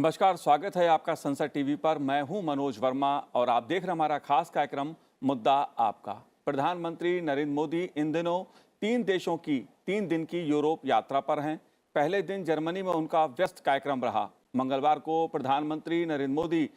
नमस्कार, स्वागत है आपका संसद टीवी पर। मैं हूं मनोज वर्मा और आप देख रहे हैं हमारा खास कार्यक्रम मुद्दा आपका। प्रधानमंत्री नरेंद्र मोदी इन दिनों 3 दिन की यूरोप यात्रा पर हैं। पहले दिन जर्मनी में उनका व्यस्त कार्यक्रम रहा। मंगलवार को प्रधानमंत्री नरेंद्र मोदी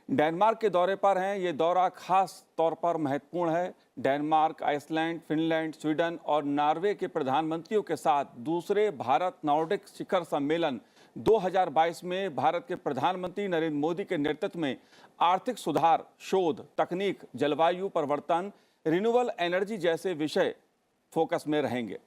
डेनमार्क के दौरे पर हैं। ये दौरा खास तौर पर महत्वपूर्ण है। डेनमार्क, आइसलैंड, फिनलैंड, स्वीडन और नॉर्वे के प्रधानमंत्रियों के साथ दूसरे भारत नॉर्डिक शिखर सम्मेलन 2022 में भारत के प्रधानमंत्री नरेंद्र मोदी के नेतृत्व में आर्थिक सुधार, शोध, तकनीक, जलवायु परिवर्तन, रिन्यूएबल एनर्जी जैसे विषय फोकस में रहेंगे।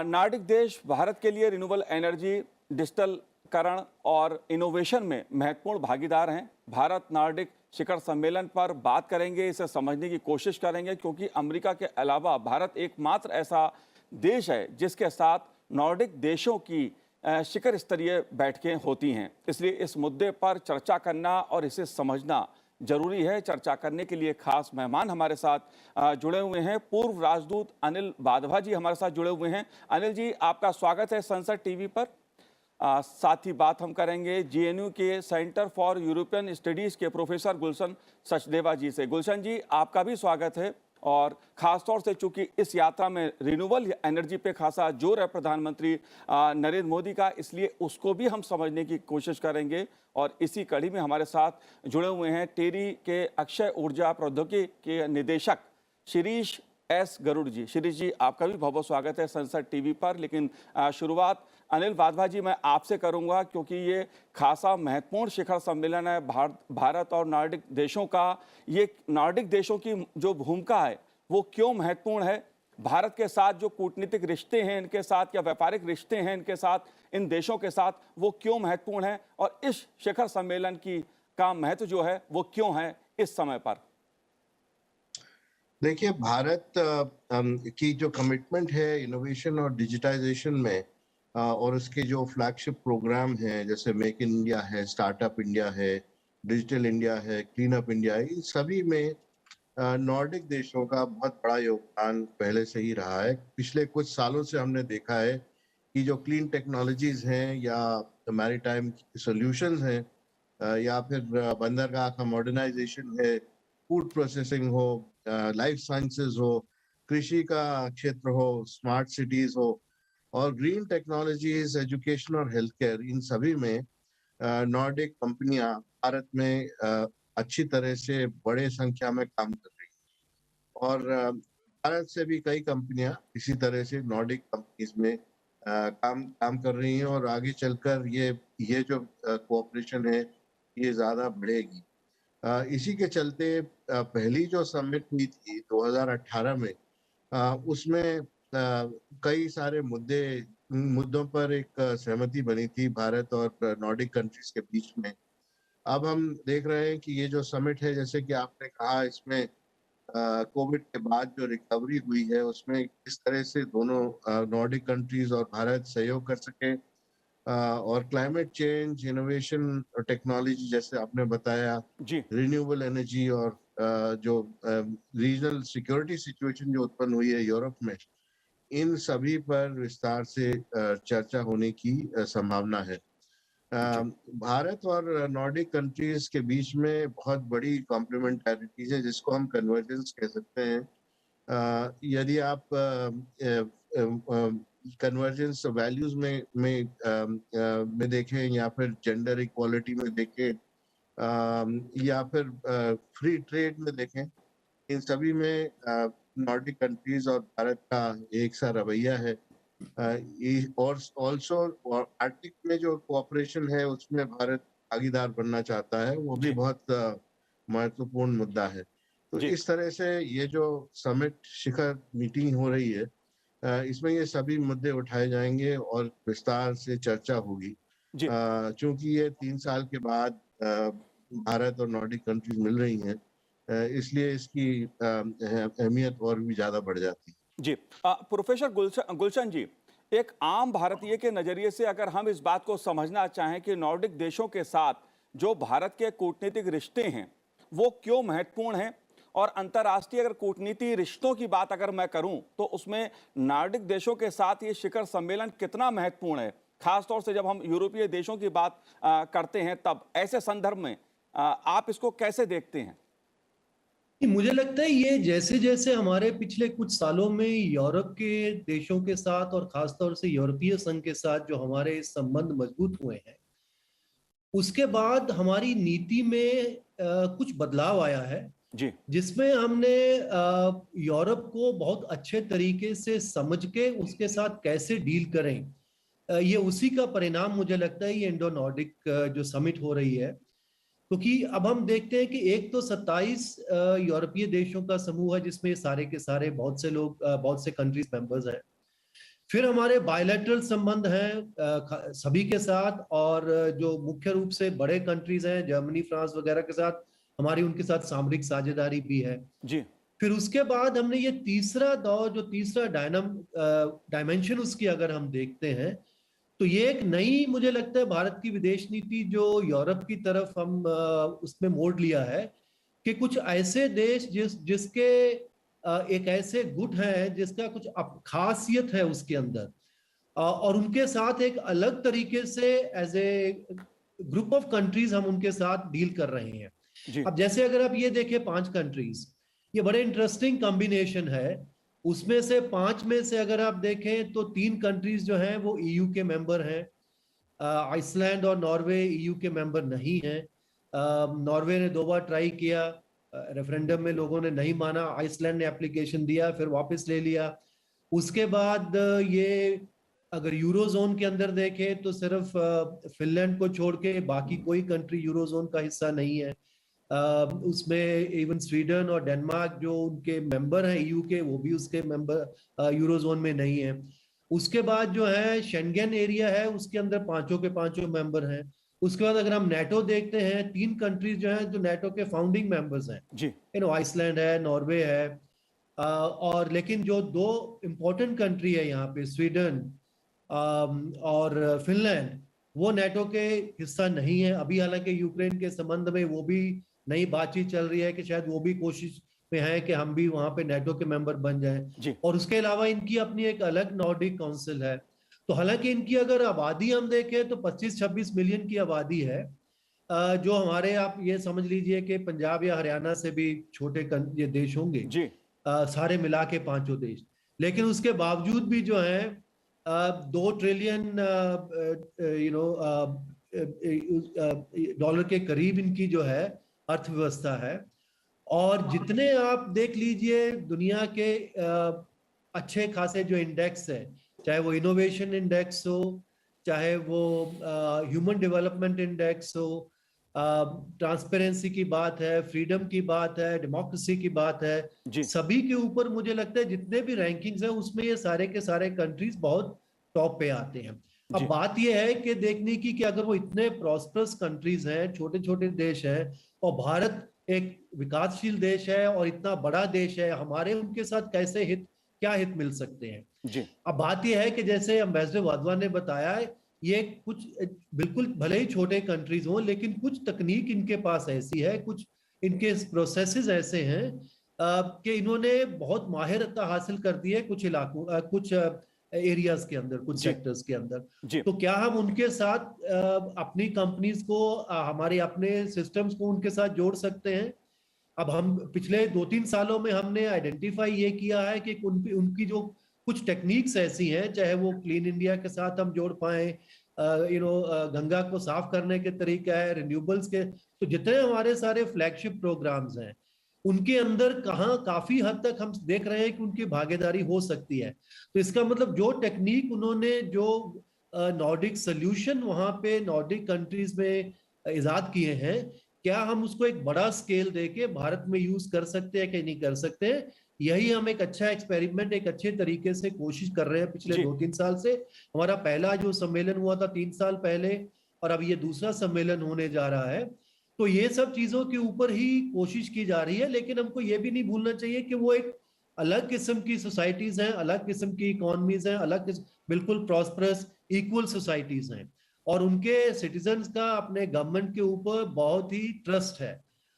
नॉर्डिक देश भारत के लिए रिन्यूएबल एनर्जी, डिजिटलकरण और इनोवेशन में महत्वपूर्ण भागीदार हैं। भारत नॉर्डिक शिखर सम्मेलन पर बात करेंगे, इसे समझने की कोशिश करेंगे, क्योंकि अमेरिका के अलावा भारत एकमात्र ऐसा देश है जिसके साथ नॉर्डिक देशों की शिखर स्तरीय बैठकें होती हैं। इसलिए इस मुद्दे पर चर्चा करना और इसे समझना जरूरी है। चर्चा करने के लिए खास मेहमान हमारे साथ जुड़े हुए हैं। पूर्व राजदूत अनिल वाधवा जी हमारे साथ जुड़े हुए हैं। अनिल जी, आपका स्वागत है संसद टीवी पर। साथ ही बात हम करेंगे जेएनयू के सेंटर फॉर यूरोपियन स्टडीज के प्रोफेसर गुलशन सचदेवा जी से। गुलशन जी, आपका भी स्वागत है। और खासतौर से चूंकि इस यात्रा में रिन्यूएबल एनर्जी पे खासा जोर है प्रधानमंत्री नरेंद्र मोदी का, इसलिए उसको भी हम समझने की कोशिश करेंगे। और इसी कड़ी में हमारे साथ जुड़े हुए हैं टेरी के अक्षय ऊर्जा प्रौद्योगिकी के निदेशक शिरीष एस गरुड़ जी। शिरीष जी, आपका भी बहुत बहुत स्वागत है संसद टीवी पर। लेकिन शुरुआत अनिल वाधवा जी मैं आपसे करूंगा, क्योंकि ये खासा महत्वपूर्ण शिखर सम्मेलन है भारत और नॉर्डिक देशों का। ये नॉर्डिक देशों की जो भूमिका है वो क्यों महत्वपूर्ण है? भारत के साथ जो कूटनीतिक रिश्ते हैं इनके साथ, या व्यापारिक रिश्ते हैं इनके साथ, इन देशों के साथ, वो क्यों महत्वपूर्ण है? और इस शिखर सम्मेलन का महत्व जो है वो क्यों है इस समय पर? देखिए, भारत की जो कमिटमेंट है इनोवेशन और डिजिटाइजेशन में, और उसके जो फ्लैगशिप प्रोग्राम हैं जैसे मेक इन इंडिया है, स्टार्टअप इंडिया है, डिजिटल इंडिया है, क्लीन अप इंडिया है, इन सभी में नॉर्डिक देशों का बहुत बड़ा योगदान पहले से ही रहा है। पिछले कुछ सालों से हमने देखा है कि जो क्लीन टेक्नोलॉजीज हैं या मैरीटाइम सॉल्यूशंस हैं, या फिर बंदरगाह का मॉडर्नाइजेशन है, फूड प्रोसेसिंग हो, लाइफ साइंसेज हो, कृषि का क्षेत्र हो, स्मार्ट सिटीज हो, और ग्रीन टेक्नोलॉजीज, एजुकेशन और हेल्थ केयर, इन सभी में नॉर्डिक कंपनियां भारत में अच्छी तरह से बड़े संख्या में काम कर रही हैं। और भारत से भी कई कंपनियां इसी तरह से नॉर्डिक कंपनीज में काम कर रही हैं, और आगे चलकर ये जो कोऑपरेशन है ये ज्यादा बढ़ेगी। इसी के चलते पहली जो समिट हुई थी 2018 में, उसमें कई सारे मुद्दों पर एक सहमति बनी थी भारत और नॉर्डिक कंट्रीज के बीच में। अब हम देख रहे हैं कि ये जो समिट है, जैसे कि आपने कहा, इसमें कोविड के बाद जो रिकवरी हुई है उसमें किस तरह से दोनों नॉर्डिक कंट्रीज और भारत सहयोग कर सके, और क्लाइमेट चेंज, इनोवेशन और टेक्नोलॉजी जैसे आपने बताया, जी रिन्यूएबल एनर्जी, और जो रीजनल सिक्योरिटी सिचुएशन जो उत्पन्न हुई है यूरोप में, इन सभी पर विस्तार से चर्चा होने की संभावना है। जी भारत और नॉर्डिक कंट्रीज के बीच में बहुत बड़ी कॉम्प्लीमेंटैरिटीज है, जिसको हम कन्वर्जेंस कह सकते हैं। यदि आप कन्वर्जेंस वैल्यूज में देखें, या फिर जेंडर इक्वालिटी में देखें, या फिर फ्री ट्रेड में देखें, इन सभी में नॉर्डिक कंट्रीज और भारत का एक सा रवैया है। और ऑल्सो आर्कटिक में जो कोऑपरेशन है उसमें भारत भागीदार बनना चाहता है, वो भी जी बहुत महत्वपूर्ण मुद्दा है। तो जी इस तरह से ये जो समिट शिखर मीटिंग हो रही है, इसमें ये सभी मुद्दे उठाए जाएंगे और विस्तार से चर्चा होगी। जी चूंकि ये 3 साल के बाद भारत और नॉर्डिक कंट्रीज मिल रही हैं, इसलिए इसकी अहमियत और भी ज्यादा बढ़ जाती है। जी प्रोफेसर गुलशन जी, एक आम भारतीय के नजरिए से अगर हम इस बात को समझना चाहें कि नॉर्डिक देशों के साथ जो भारत के कूटनीतिक रिश्ते हैं वो क्यों महत्वपूर्ण हैं, और अंतर्राष्ट्रीय अगर कूटनीति रिश्तों की बात अगर मैं करूं तो उसमें नॉर्डिक देशों के साथ ये शिखर सम्मेलन कितना महत्वपूर्ण है, खास तौर से जब हम यूरोपीय देशों की बात करते हैं, तब ऐसे संदर्भ में आप इसको कैसे देखते हैं? मुझे लगता है ये जैसे जैसे हमारे पिछले कुछ सालों में यूरोप के देशों के साथ और खासतौर से यूरोपीय संघ के साथ जो हमारे संबंध मजबूत हुए हैं, उसके बाद हमारी नीति में कुछ बदलाव आया है, जी। जिसमें हमने यूरोप को बहुत अच्छे तरीके से समझ के उसके साथ कैसे डील करें, ये उसी का परिणाम मुझे लगता है ये इंडो नॉर्डिक जो समिट हो रही है। क्योंकि अब हम देखते हैं कि एक तो 27 यूरोपीय देशों का समूह है, जिसमें सारे के सारे बहुत से लोग, बहुत से कंट्रीज मेंबर्स हैं। फिर हमारे बायलैटरल संबंध हैं सभी के साथ, और जो मुख्य रूप से बड़े कंट्रीज हैं जर्मनी, फ्रांस वगैरह के साथ हमारी उनके साथ सामरिक साझेदारी भी है। जी। फिर उसके बाद हमने ये तीसरा दौर, जो तीसरा डायमेंशन उसकी अगर हम देखते हैं, तो ये एक नई, मुझे लगता है भारत की विदेश नीति जो यूरोप की तरफ हम उसमें मोड़ लिया है कि कुछ ऐसे देश जिसके एक ऐसे गुट है जिसका कुछ खासियत है उसके अंदर, और उनके साथ एक अलग तरीके से as a group of countries हम उनके साथ डील कर रहे हैं। जी। अब जैसे अगर आप ये देखें 5 कंट्रीज, ये बड़े इंटरेस्टिंग कॉम्बिनेशन है। उसमें से 5 में से अगर आप देखें तो 3 कंट्रीज जो हैं वो ईयू के मेंबर हैं। आइसलैंड और नॉर्वे ईयू के मेंबर नहीं हैं। नॉर्वे ने 2 बार ट्राई किया, रेफरेंडम में लोगों ने नहीं माना, आइसलैंड ने एप्लीकेशन दिया फिर वापस ले लिया। उसके बाद ये अगर यूरोजोन के अंदर देखें तो सिर्फ फिनलैंड को छोड़ के बाकी कोई कंट्री यूरोजोन का हिस्सा नहीं है। उसमें इवन स्वीडन और डेनमार्क जो उनके मेंबर हैं ईयू के, वो भी उसके मेंबर यूरोजोन में नहीं है। उसके बाद जो है शेंगेन एरिया है, उसके अंदर पांचों के पांचों मेंबर हैं। उसके बाद अगर हम नेटो देखते हैं, 3 कंट्रीज जो हैं जो नेटो के फाउंडिंग मेंबर्स हैं, जी। आइसलैंड है, नॉर्वे है, और लेकिन जो 2 इंपॉर्टेंट कंट्री है यहाँ पे, स्वीडन और फिनलैंड, वो नेटो के हिस्सा नहीं है अभी। हालांकि यूक्रेन के संबंध में वो भी नई बातचीत चल रही है कि शायद वो भी कोशिश में है कि हम भी वहां पे नेटो के मेंबर बन जाएं। और उसके अलावा इनकी अपनी एक अलग नॉर्डिक काउंसिल है। तो हालांकि इनकी अगर आबादी हम देखें तो 25-26 मिलियन की आबादी है, जो हमारे, आप ये समझ लीजिए कि पंजाब या हरियाणा से भी छोटे ये देश होंगे जी। सारे मिला के 5 देश। लेकिन उसके बावजूद भी जो है 2 ट्रिलियन डॉलर के करीब इनकी जो है अर्थव्यवस्था है। और जितने आप देख लीजिए दुनिया के अच्छे खासे जो इंडेक्स है, चाहे वो इनोवेशन इंडेक्स हो, चाहे वो ह्यूमन डेवलपमेंट इंडेक्स हो, ट्रांसपेरेंसी की बात है, फ्रीडम की बात है, डेमोक्रेसी की बात है, सभी के ऊपर मुझे लगता है जितने भी रैंकिंग्स हैं उसमें ये सारे के सारे कंट्रीज बहुत टॉप पे आते हैं। अब बात यह है कि देखने की कि अगर वो इतने प्रॉस्परस कंट्रीज हैं, छोटे छोटे देश हैं, और भारत एक विकासशील देश है और इतना बड़ा देश है, हमारे उनके साथ कैसे क्या हित मिल सकते हैं। जी। अब बात यह है कि जैसे एम्बेसडर वाधवान ने बताया, ये कुछ बिल्कुल भले ही छोटे कंट्रीज हों, लेकिन कुछ तकनीक इनके पास ऐसी है, कुछ इनके प्रोसेसेस ऐसे हैं कि इन्होंने बहुत माहिरता हासिल कर दी है कुछ इलाकों, कुछ एरियाज के अंदर, कुछ सेक्टर्स के अंदर। तो क्या हम उनके साथ अपनी कंपनीज को, हमारे अपने सिस्टम्स को उनके साथ जोड़ सकते हैं? अब हम पिछले 2-3 सालों में हमने आइडेंटिफाई ये किया है कि उनकी जो कुछ टेक्निक्स ऐसी हैं, चाहे वो क्लीन इंडिया के साथ हम जोड़ पाए, गंगा को साफ करने के तरीका है, रिन्यूएबल्स के, तो जितने हमारे सारे फ्लैगशिप प्रोग्राम्स हैं उनके अंदर कहाँ काफी हद तक हम देख रहे हैं कि उनकी भागीदारी हो सकती है। तो इसका मतलब जो टेक्निक उन्होंने, जो नॉर्डिक सोल्यूशन वहां पे नॉर्डिक कंट्रीज में इजाद किए हैं, क्या हम उसको एक बड़ा स्केल देके भारत में यूज कर सकते हैं कि नहीं कर सकते हैं? यही हम एक अच्छा एक्सपेरिमेंट, एक अच्छे तरीके से कोशिश कर रहे हैं पिछले 2-3 साल से। हमारा पहला जो सम्मेलन हुआ था 3 साल पहले, और अब ये दूसरा सम्मेलन होने जा रहा है। तो ये सब चीजों के ऊपर ही कोशिश की जा रही है, लेकिन हमको ये भी नहीं भूलना चाहिए कि वो एक अलग किस्म की सोसाइटीज हैं, अलग किस्म की इकोनॉमीज हैं, बिल्कुल प्रॉस्परस इक्वल सोसाइटीज हैं, और उनके सिटीजन्स का अपने गवर्नमेंट के ऊपर बहुत ही ट्रस्ट है।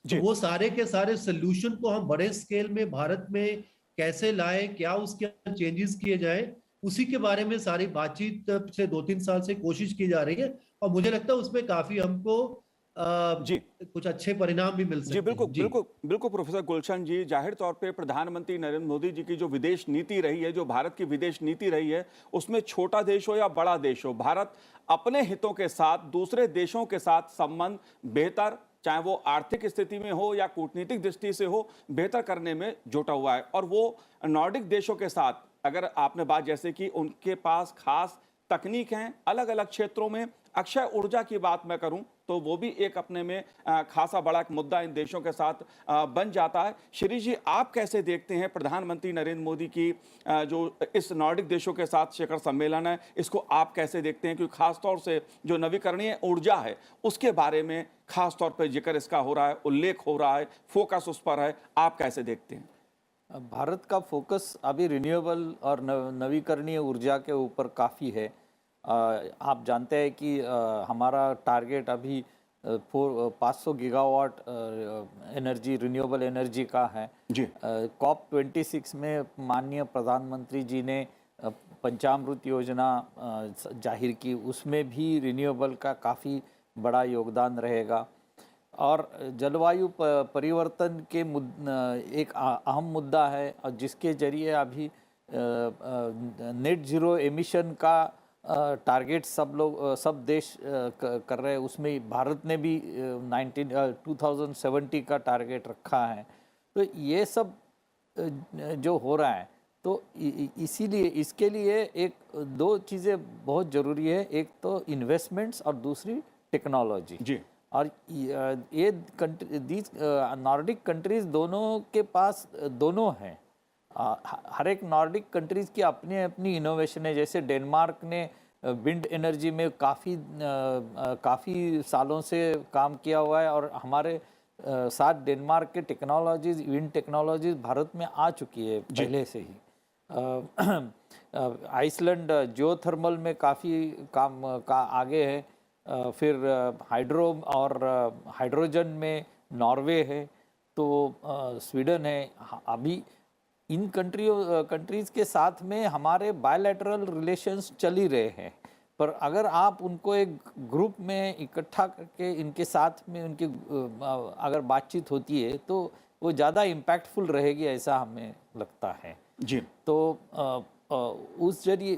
तो वो सारे के सारे सोल्यूशन को हम बड़े स्केल में भारत में कैसे लाए, क्या उसके चेंजेस किए जाए, उसी के बारे में सारी बातचीत पिछले 2-3 साल से कोशिश की जा रही है, और मुझे लगता है उसमें काफी हमको जी कुछ अच्छे परिणाम भी मिल जी सकते बिल्कुल हैं। जी। बिल्कुल बिल्कुल प्रोफेसर गुलशन जी, जाहिर तौर पे प्रधानमंत्री नरेंद्र मोदी जी की जो विदेश नीति रही है, जो भारत की विदेश नीति रही है, उसमें छोटा देश हो या बड़ा देश हो, भारत अपने हितों के साथ दूसरे देशों के साथ संबंध बेहतर, चाहे वो आर्थिक स्थिति में हो या कूटनीतिक दृष्टि से हो, बेहतर करने में जुटा हुआ है। और वो नॉर्डिक देशों के साथ, अगर आपने बात जैसे कि उनके पास खास तकनीक हैं अलग अलग क्षेत्रों में, अक्षय ऊर्जा की बात मैं करूं तो वो भी एक अपने में खासा बड़ा एक मुद्दा इन देशों के साथ बन जाता है। श्री जी, आप कैसे देखते हैं प्रधानमंत्री नरेंद्र मोदी की जो इस नॉर्डिक देशों के साथ शिखर सम्मेलन है, इसको आप कैसे देखते हैं? क्योंकि खासतौर से जो नवीकरणीय ऊर्जा है उसके बारे में खासतौर पर जिक्र इसका हो रहा है, उल्लेख हो रहा है, फोकस उस पर है, आप कैसे देखते हैं? भारत का फोकस अभी रिन्यूएबल और नवीकरणीय ऊर्जा के ऊपर काफ़ी है। आप जानते हैं कि हमारा टारगेट अभी 500 गीगावाट एनर्जी, रिन्यूएबल एनर्जी का है। जी कॉप 26 में माननीय प्रधानमंत्री जी ने पंचामृत योजना जाहिर की, उसमें भी रिन्यूएबल का काफ़ी बड़ा योगदान रहेगा। और जलवायु परिवर्तन के एक अहम मुद्दा है, और जिसके जरिए अभी नेट ज़ीरो एमिशन का टारगेट सब देश कर रहे हैं। उसमें भारत ने भी 2070 का टारगेट रखा है। तो ये सब जो हो रहा है, तो इसीलिए इसके लिए एक दो चीज़ें बहुत ज़रूरी है, एक तो इन्वेस्टमेंट्स और दूसरी टेक्नोलॉजी। जी और ये नॉर्डिक कंट्रीज दोनों के पास दोनों हैं। हर एक नॉर्डिक कंट्रीज़ की अपनी अपनी इनोवेशन है। जैसे डेनमार्क ने विंड एनर्जी में काफ़ी सालों से काम किया हुआ है, और हमारे साथ डेनमार्क के टेक्नोलॉजीज, विंड टेक्नोलॉजीज भारत में आ चुकी है पहले से ही। आइसलैंड जियोथर्मल में काफ़ी काम का आगे है। फिर हाइड्रो और हाइड्रोजन में नॉर्वे है, तो स्वीडन है। अभी इन कंट्रीज़ के साथ में हमारे बायलैटरल रिलेशंस चल ही रहे हैं, पर अगर आप उनको एक ग्रुप में इकट्ठा करके इनके साथ में उनकी अगर बातचीत होती है तो वो ज़्यादा इम्पैक्टफुल रहेगी, ऐसा हमें लगता है। जी तो उस जरिए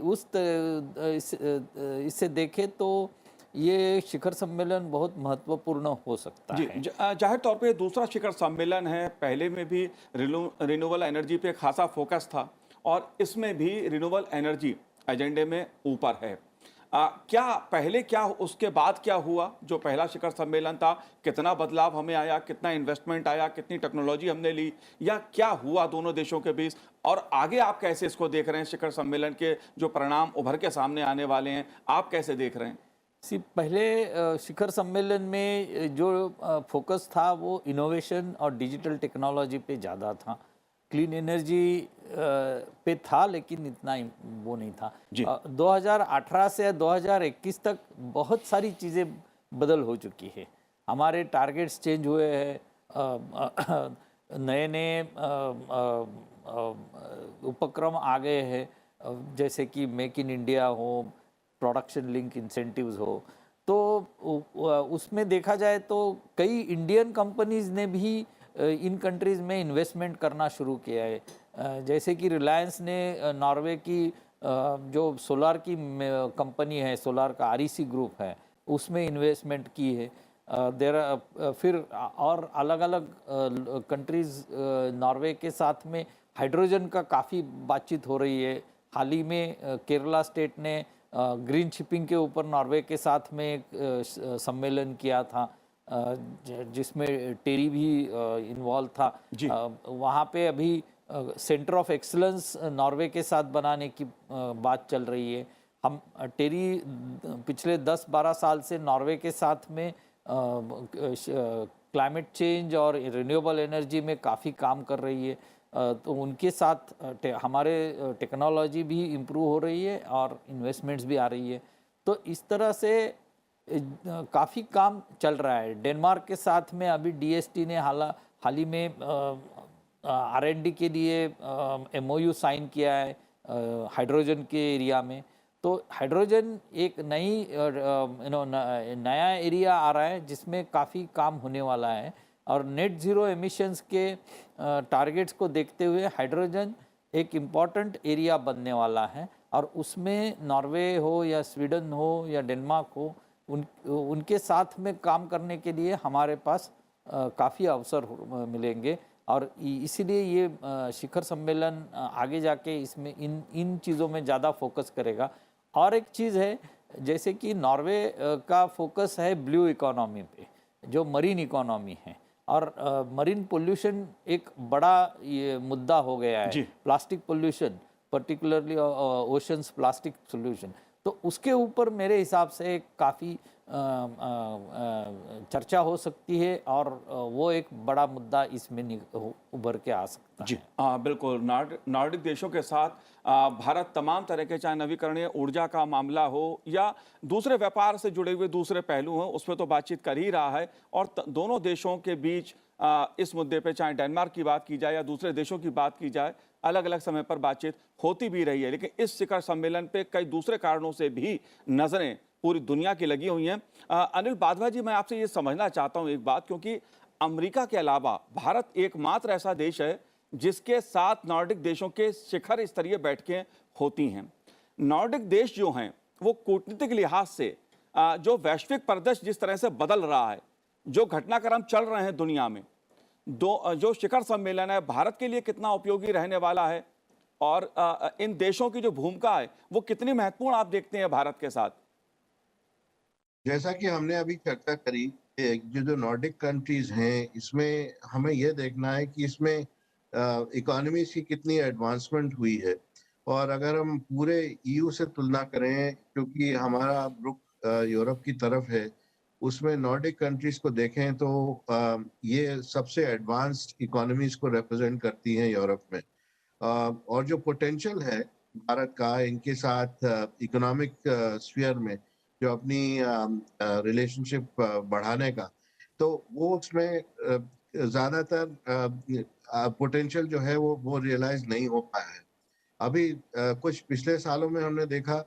इससे देखें तो ये शिखर सम्मेलन बहुत महत्वपूर्ण हो सकता जी है। जाहिर तौर पे दूसरा शिखर सम्मेलन है, पहले में भी रिन्यूएबल एनर्जी पे खासा फोकस था और इसमें भी रिन्यूएबल एनर्जी एजेंडे में ऊपर है। क्या पहले क्या उसके बाद क्या हुआ? जो पहला शिखर सम्मेलन था, कितना बदलाव हमें आया, कितना इन्वेस्टमेंट आया, कितनी टेक्नोलॉजी हमने ली, या क्या हुआ दोनों देशों के बीच? और आगे आप कैसे इसको देख रहे हैं? शिखर सम्मेलन के जो परिणाम उभर के सामने आने वाले हैं, आप कैसे देख रहे हैं? पहले शिखर सम्मेलन में जो फोकस था वो इनोवेशन और डिजिटल टेक्नोलॉजी पे ज़्यादा था। क्लीन एनर्जी पे था, लेकिन इतना वो नहीं था। 2018 से 2021 तक बहुत सारी चीज़ें बदल हो चुकी है। हमारे टारगेट्स चेंज हुए हैं, नए नए उपक्रम आ गए हैं, जैसे कि मेक इन इंडिया हो, प्रोडक्शन लिंक इंसेंटिव्स हो। तो उसमें देखा जाए तो कई इंडियन कंपनीज ने भी इन कंट्रीज़ में इन्वेस्टमेंट करना शुरू किया है। जैसे कि रिलायंस ने नॉर्वे की जो सोलार की कंपनी है, सोलार का REC ग्रुप है, उसमें इन्वेस्टमेंट की है। फिर और अलग अलग कंट्रीज़ नॉर्वे के साथ में हाइड्रोजन का काफ़ी बातचीत हो रही है। हाल ही में केरला स्टेट ने ग्रीन शिपिंग के ऊपर नॉर्वे के साथ में एक सम्मेलन किया था, जिसमें टेरी भी इन्वॉल्व था। वहाँ पे अभी सेंटर ऑफ एक्सीलेंस नॉर्वे के साथ बनाने की बात चल रही है। हम टेरी पिछले 10-12 साल से नॉर्वे के साथ में क्लाइमेट चेंज और रिन्यूएबल एनर्जी में काफ़ी काम कर रही है। तो उनके साथ हमारे टेक्नोलॉजी भी इम्प्रूव हो रही है और इन्वेस्टमेंट्स भी आ रही है। तो इस तरह से काफ़ी काम चल रहा है। डेनमार्क के साथ में अभी DST ने हाल ही में R&D के लिए MOU साइन किया है। हाइड्रोजन के एरिया में। तो हाइड्रोजन एक नई नया एरिया आ रहा है जिसमें काफ़ी काम होने वाला है, और नेट ज़ीरो एमिशंस के टारगेट्स को देखते हुए हाइड्रोजन एक इम्पॉर्टेंट एरिया बनने वाला है। और उसमें नॉर्वे हो या स्वीडन हो या डेनमार्क हो, उनके साथ में काम करने के लिए हमारे पास काफ़ी अवसर मिलेंगे। और इसीलिए ये शिखर सम्मेलन आगे जाके इसमें इन चीज़ों में ज़्यादा फोकस करेगा। और एक चीज़ है, जैसे कि नॉर्वे का फोकस है ब्लू इकोनॉमी पे, जो मरीन इकोनॉमी है, और मरीन पोल्यूशन एक बड़ा ये मुद्दा हो गया है, जी। Plastic pollution, particularly oceans plastic solution. तो उसके ऊपर मेरे हिसाब से काफ़ी चर्चा हो सकती है, और वो एक बड़ा मुद्दा इसमें उभर के आ सकता जी है। बिल्कुल। नॉर्डिक देशों के साथ भारत तमाम तरह के, चाहे नवीकरणीय ऊर्जा का मामला हो या दूसरे व्यापार से जुड़े हुए दूसरे पहलू हों, उस पर तो बातचीत कर ही रहा है। और दोनों देशों के बीच इस मुद्दे पे, चाहे डेनमार्क की बात की जाए या दूसरे देशों की बात की जाए, अलग अलग समय पर बातचीत होती भी रही है। लेकिन इस शिखर सम्मेलन पे कई दूसरे कारणों से भी नजरें पूरी दुनिया की लगी हुई हैं। अनिल बाधवा जी, मैं आपसे ये समझना चाहता हूँ एक बात, क्योंकि अमेरिका के अलावा भारत एकमात्र ऐसा देश है जिसके साथ नॉर्डिक देशों के शिखर स्तरीय बैठकें होती हैं। नॉर्डिक देश जो हैं वो कूटनीतिक लिहाज से जो वैश्विक परिदृश्य जिस तरह से बदल रहा है, जो घटनाक्रम चल रहे हैं दुनिया में, जो शिखर सम्मेलन है भारत के लिए कितना उपयोगी रहने वाला है, और इन देशों की जो भूमिका है वो कितनी महत्वपूर्ण आप देखते हैं भारत के साथ? जैसा कि हमने अभी चर्चा करी, जो नॉर्डिक कंट्रीज हैं, इसमें हमें यह देखना है कि इसमें इकोनॉमीज की कितनी एडवांसमेंट हुई है। और अगर हम पूरे ईयू से तुलना करें, क्योंकि हमारा रुख यूरोप की तरफ है, उसमें नॉर्डिक कंट्रीज को देखें तो ये सबसे एडवांस्ड इकोनॉमीज को रिप्रेजेंट करती हैं यूरोप में। और जो पोटेंशियल है भारत का इनके साथ इकोनॉमिक स्फीयर में, जो अपनी रिलेशनशिप बढ़ाने का, तो वो उसमें ज़्यादातर पोटेंशियल जो है वो रियलाइज नहीं हो पाया है अभी। कुछ पिछले सालों में हमने देखा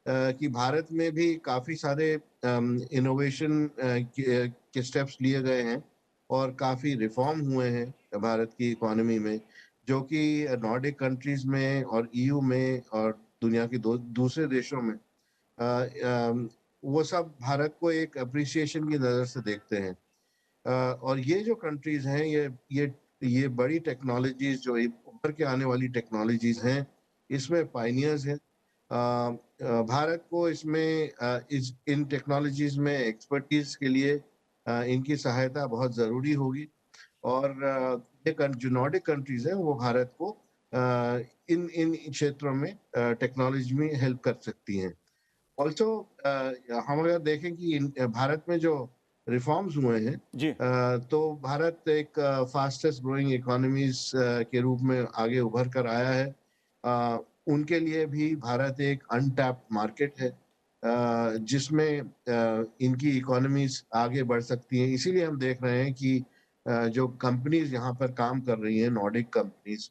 कि भारत में भी काफ़ी सारे इनोवेशन के स्टेप्स लिए गए हैं और काफ़ी रिफॉर्म हुए हैं भारत की इकोनॉमी में, जो कि नॉर्डिक कंट्रीज में और ईयू में और दुनिया के दूसरे देशों में वो सब भारत को एक अप्रिसिएशन की नज़र से देखते हैं। और ये जो कंट्रीज हैं, ये बड़ी टेक्नोलॉजीज, जो ऊपर के आने वाली टेक्नोलॉजीज हैं, इसमें पायनियर्स हैं। भारत को इसमें इन टेक्नोलॉजीज में एक्सपर्टीज के लिए इनकी सहायता बहुत ज़रूरी होगी। और ये जो नॉर्डिक कंट्रीज हैं वो भारत को इन इन क्षेत्रों में टेक्नोलॉजी में हेल्प कर सकती हैं। ऑल्सो हम अगर देखें कि भारत में जो रिफॉर्म्स हुए हैं, जी। तो भारत एक फास्टेस्ट ग्रोइंग इकोनॉमीज के रूप में आगे उभर कर आया है। उनके लिए भी भारत एक अनटैप्ड मार्केट है, जिसमें इनकी इकोनॉमीज आगे बढ़ सकती हैं। इसीलिए हम देख रहे हैं कि जो कंपनीज यहाँ पर काम कर रही हैं, नॉर्डिक कंपनीज,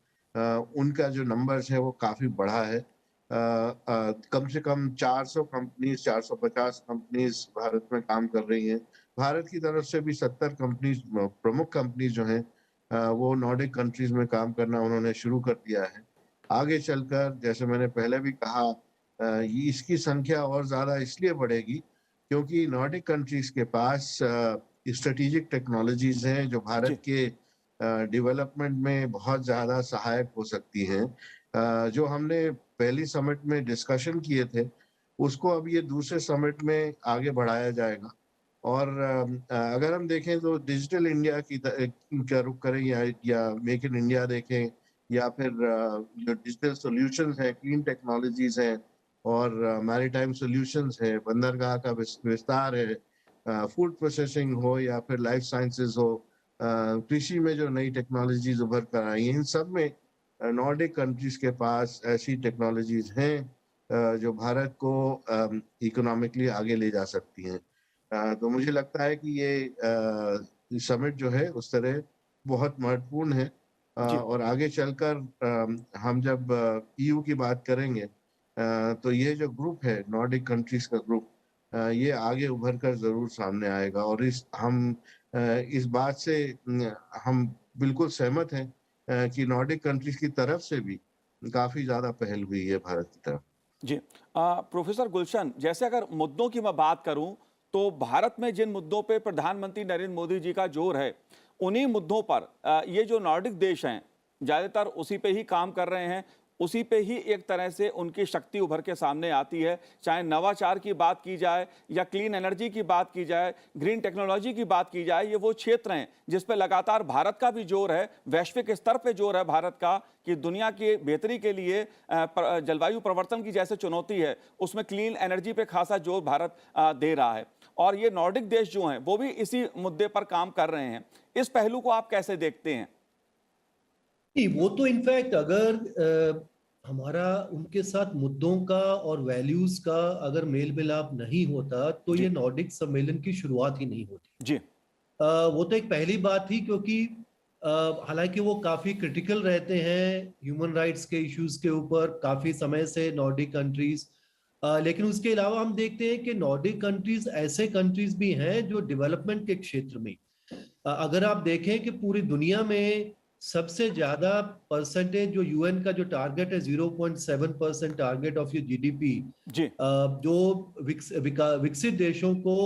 उनका जो नंबर्स है वो काफ़ी बढ़ा है। कम से कम 400 कंपनीज, 450 कंपनीज भारत में काम कर रही हैं। भारत की तरफ से भी 70 कंपनीज, प्रमुख कंपनीज जो हैं, वो नॉर्डिक कंट्रीज में काम करना उन्होंने शुरू कर दिया है। आगे चलकर, जैसे मैंने पहले भी कहा, इसकी संख्या और ज़्यादा इसलिए बढ़ेगी क्योंकि नॉर्डिक कंट्रीज के पास स्ट्रेटेजिक टेक्नोलॉजीज हैं जो भारत जी। के डेवलपमेंट में बहुत ज़्यादा सहायक हो सकती हैं। जो हमने पहली समिट में डिस्कशन किए थे, उसको अब ये दूसरे समिट में आगे बढ़ाया जाएगा। और अगर हम देखें तो डिजिटल इंडिया का रुख करें, या मेक इन इंडिया देखें, या फिर जो डिजिटल सॉल्यूशंस हैं, क्लीन टेक्नोलॉजीज हैं, और मैरीटाइम सॉल्यूशंस है, बंदरगाह का विस्तार है, फूड प्रोसेसिंग हो या फिर लाइफ साइंसेज हो, कृषि में जो नई टेक्नोलॉजीज उभर कर आई हैं, इन सब में नॉर्डिक कंट्रीज के पास ऐसी टेक्नोलॉजीज हैं जो भारत को इकोनॉमिकली आगे ले जा सकती हैं। तो मुझे लगता है कि ये समिट जो है उस तरह बहुत महत्वपूर्ण है, जी और आगे चलकर हम जब ईयू की बात करेंगे तो ये जो ग्रुप है नॉर्डिक कंट्रीज का ग्रुप ये आगे उभर कर जरूर सामने आएगा और इस बात से हम बिल्कुल सहमत हैं कि नॉर्डिक कंट्रीज की तरफ से भी काफी ज्यादा पहल हुई है भारत की तरफ। जी प्रोफेसर गुलशन, जैसे अगर मुद्दों की मैं बात करूं तो भारत में जिन मुद्दों पे प्रधानमंत्री नरेंद्र मोदी जी का जोर है, उन्हीं मुद्दों पर ये जो नॉर्डिक देश हैं ज़्यादातर उसी पे ही काम कर रहे हैं, उसी पे ही एक तरह से उनकी शक्ति उभर के सामने आती है। चाहे नवाचार की बात की जाए या क्लीन एनर्जी की बात की जाए, ग्रीन टेक्नोलॉजी की बात की जाए, ये वो क्षेत्र हैं जिस पे लगातार भारत का भी जोर है, वैश्विक स्तर पे जोर है भारत का कि दुनिया की बेहतरी के लिए जलवायु परिवर्तन की जैसे चुनौती है, उसमें क्लीन एनर्जी पे खासा जोर भारत दे रहा है। और ये नॉर्डिक देश जो हैं वो भी इसी मुद्दे पर काम कर रहे हैं। इस पहलू को आप कैसे देखते हैं? नहीं, वो तो इनफैक्ट अगर हमारा उनके साथ मुद्दों का और वैल्यूज का अगर मेल मिलाप नहीं होता तो जी ये नॉर्डिक सम्मेलन की शुरुआत ही नहीं होती। जी वो तो एक पहली बात थी क्योंकि हालांकि वो काफी क्रिटिकल रहते हैं ह्यूमन राइट्स के इश्यूज के ऊपर काफी समय से नॉर्डिक कंट्रीज, लेकिन उसके अलावा हम देखते हैं कि नॉर्डिक कंट्रीज ऐसे कंट्रीज भी हैं जो डेवलपमेंट के क्षेत्र में अगर आप देखें कि पूरी दुनिया में सबसे ज्यादा परसेंटेज जो यूएन का जो टारगेट है 0.7% टारगेट ऑफ योर जीडीपी, जी जो विकसित देशों को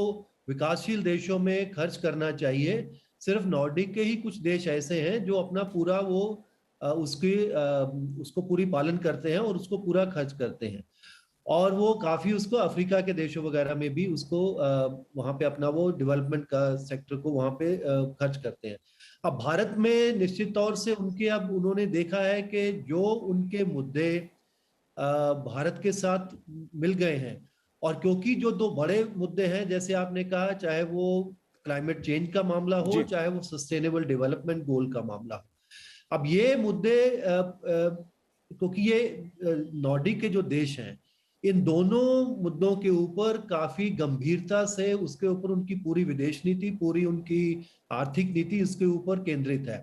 विकासशील देशों में खर्च करना चाहिए, सिर्फ नॉर्डिक के ही कुछ देश ऐसे हैं जो अपना पूरा वो उसको पूरी पालन करते हैं और उसको पूरा खर्च करते हैं। और वो काफी उसको अफ्रीका के देशों वगैरह में भी उसको वहां पे अपना वो डेवलपमेंट का सेक्टर को वहां पे खर्च करते हैं। अब भारत में निश्चित तौर से उनके अब उन्होंने देखा है कि जो उनके मुद्दे भारत के साथ मिल गए हैं, और क्योंकि जो दो बड़े मुद्दे हैं जैसे आपने कहा, चाहे वो क्लाइमेट चेंज का मामला हो जी चाहे वो सस्टेनेबल डेवलपमेंट गोल का मामला हो, अब ये मुद्दे क्योंकि ये नॉर्डिक के जो देश हैं इन दोनों मुद्दों के ऊपर काफी गंभीरता से उसके ऊपर उनकी पूरी विदेश नीति, पूरी उनकी आर्थिक नीति इसके ऊपर केंद्रित है।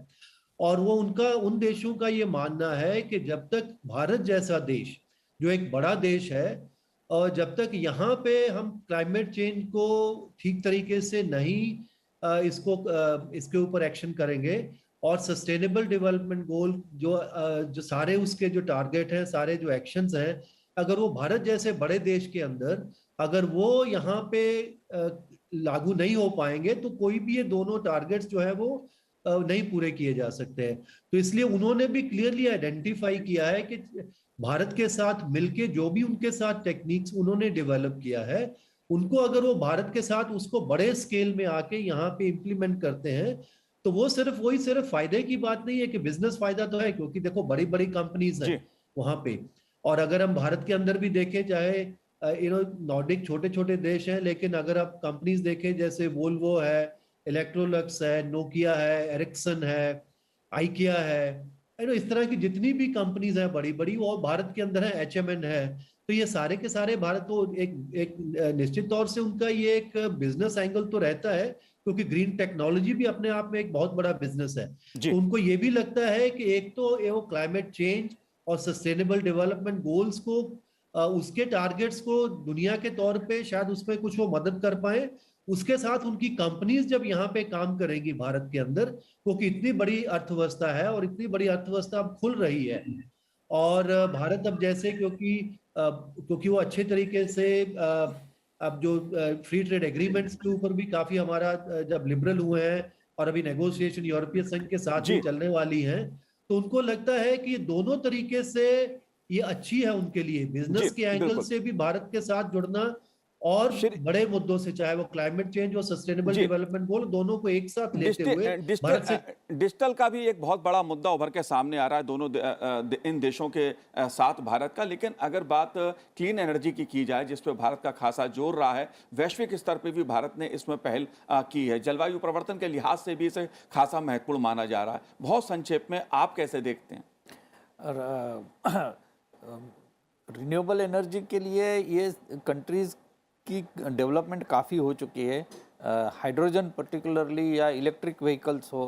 और वो उनका उन देशों का ये मानना है कि जब तक भारत जैसा देश जो एक बड़ा देश है और जब तक यहाँ पे हम क्लाइमेट चेंज को ठीक तरीके से नहीं इसके ऊपर एक्शन करेंगे और सस्टेनेबल डेवलपमेंट गोल जो सारे उसके जो टारगेट हैं, सारे जो एक्शंस हैं, अगर वो भारत जैसे बड़े देश के अंदर अगर वो यहाँ पे लागू नहीं हो पाएंगे तो कोई भी ये दोनों टारगेट्स जो है वो नहीं पूरे किए जा सकते हैं। तो इसलिए उन्होंने भी क्लियरली आइडेंटिफाई किया है कि भारत के साथ मिलके जो भी उनके साथ टेक्निक्स उन्होंने डेवलप किया है, उनको अगर वो भारत के साथ उसको बड़े स्केल में आके यहाँ पे इम्प्लीमेंट करते हैं तो वो सिर्फ फायदे की बात नहीं है कि बिजनेस फायदा तो है, क्योंकि देखो बड़ी बड़ी कंपनीज जी हैं वहां पे। और अगर हम भारत के अंदर भी देखें, चाहे नॉर्डिक छोटे छोटे देश हैं, लेकिन अगर आप कंपनीज देखें जैसे वोल्वो है, इलेक्ट्रोलक्स है, नोकिया है, एरिक्सन है, आइकिया है, इस तरह की जितनी भी कंपनीज हैं बड़ी बड़ी वो भारत के अंदर है, एचएमएन है। तो ये सारे के सारे भारत तो एक निश्चित तौर से उनका ये एक बिजनेस एंगल तो रहता है, क्योंकि ग्रीन टेक्नोलॉजी भी अपने आप में एक बहुत बड़ा बिजनेस है। जी तो उनको ये भी लगता है कि एक तो वो क्लाइमेट चेंज और सस्टेनेबल डेवलपमेंट गोल्स को उसके टारगेट्स को दुनिया के तौर पे शायद उसमें कुछ वो मदद कर पाए, उसके साथ उनकी कंपनीज जब यहाँ पे काम करेंगी भारत के अंदर, क्योंकि इतनी बड़ी अर्थव्यवस्था है और इतनी बड़ी अर्थव्यवस्था अब खुल रही है। और भारत अब जैसे क्योंकि वो अच्छे तरीके से अब जो फ्री ट्रेड एग्रीमेंट्स के ऊपर भी काफी हमारा जब लिबरल हुए हैं और अभी नेगोशिएशन यूरोपीय संघ के साथ भी जी चलने वाली हैं, तो उनको लगता है कि ये दोनों तरीके से ये अच्छी है उनके लिए, जी बिजनेस के एंगल बिल्कुल। से भी भारत के साथ जुड़ना और श्री बड़े मुद्दों से, चाहे वो क्लाइमेट चेंज और सस्टेनेबल जी डेवलपमेंट गोल, दोनों को एक साथ लेते हुए भारत से। डिजिटल का भी एक बहुत बड़ा मुद्दा उभर के सामने आ रहा है इन देशों के साथ भारत का। लेकिन अगर बात क्लीन एनर्जी की जाए जिस पे भारत का खासा जोर रहा है, वैश्विक स्तर पे भी भारत ने इसमें पहल की है, जलवायु परिवर्तन के लिहाज से भी इसे खासा महत्वपूर्ण माना जा रहा है। बहुत संक्षेप में आप कैसे देखते हैं? रिन्यूएबल एनर्जी के लिए ये कंट्रीज़ की डेवलपमेंट काफ़ी हो चुकी है, हाइड्रोजन पर्टिकुलरली या इलेक्ट्रिक व्हीकल्स हो।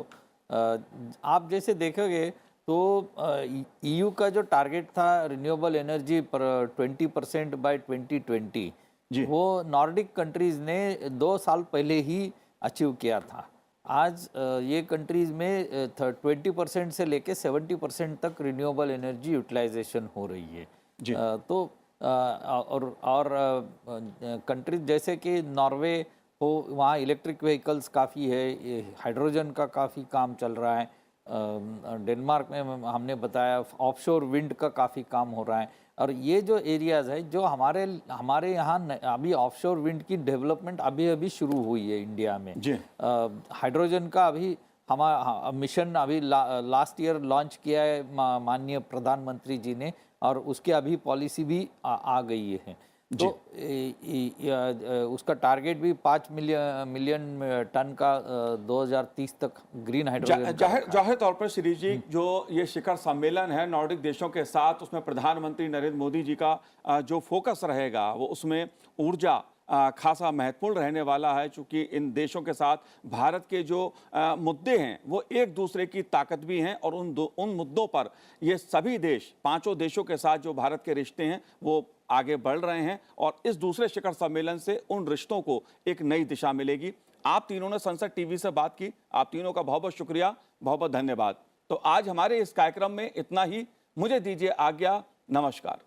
आप जैसे देखोगे तो ईयू का जो टारगेट था रिन्यूएबल एनर्जी पर 20% बाय 2020, जी। वो नॉर्डिक कंट्रीज ने 2 साल पहले ही अचीव किया था। आज ये कंट्रीज में 20% से लेके 70% तक रिन्यूएबल एनर्जी यूटिलाइजेशन हो रही है। जी। तो और कंट्रीज जैसे कि नॉर्वे हो, वहाँ इलेक्ट्रिक व्हीकल्स काफ़ी है, हाइड्रोजन का काफ़ी काम चल रहा है। डेनमार्क में हमने बताया ऑफशोर विंड का काफ़ी काम हो रहा है। और ये जो एरियाज़ है जो हमारे यहाँ अभी ऑफशोर विंड की डेवलपमेंट अभी अभी शुरू हुई है इंडिया में। जी। हाइड्रोजन का अभी हमारा मिशन अभी लास्ट ईयर लॉन्च किया है माननीय प्रधानमंत्री जी ने, और उसकी अभी पॉलिसी भी आ गई है। तो उसका टारगेट भी 5 मिलियन टन का 2030 तक ग्रीन हाइड्रोजन जाहिर तौर पर श्री जी, जो ये शिखर सम्मेलन है नॉर्डिक देशों के साथ, उसमें प्रधानमंत्री नरेंद्र मोदी जी का जो फोकस रहेगा वो उसमें ऊर्जा खासा महत्वपूर्ण रहने वाला है, क्योंकि इन देशों के साथ भारत के जो मुद्दे हैं वो एक दूसरे की ताकत भी हैं, और उन मुद्दों पर ये सभी देश, 5 देशों के साथ जो भारत के रिश्ते हैं वो आगे बढ़ रहे हैं, और इस दूसरे शिखर सम्मेलन से उन रिश्तों को एक नई दिशा मिलेगी। आप तीनों ने संसद टीवी से बात की, आप तीनों का बहुत बहुत शुक्रिया, बहुत बहुत धन्यवाद। तो आज हमारे इस कार्यक्रम में इतना ही, मुझे दीजिए आज्ञा, नमस्कार।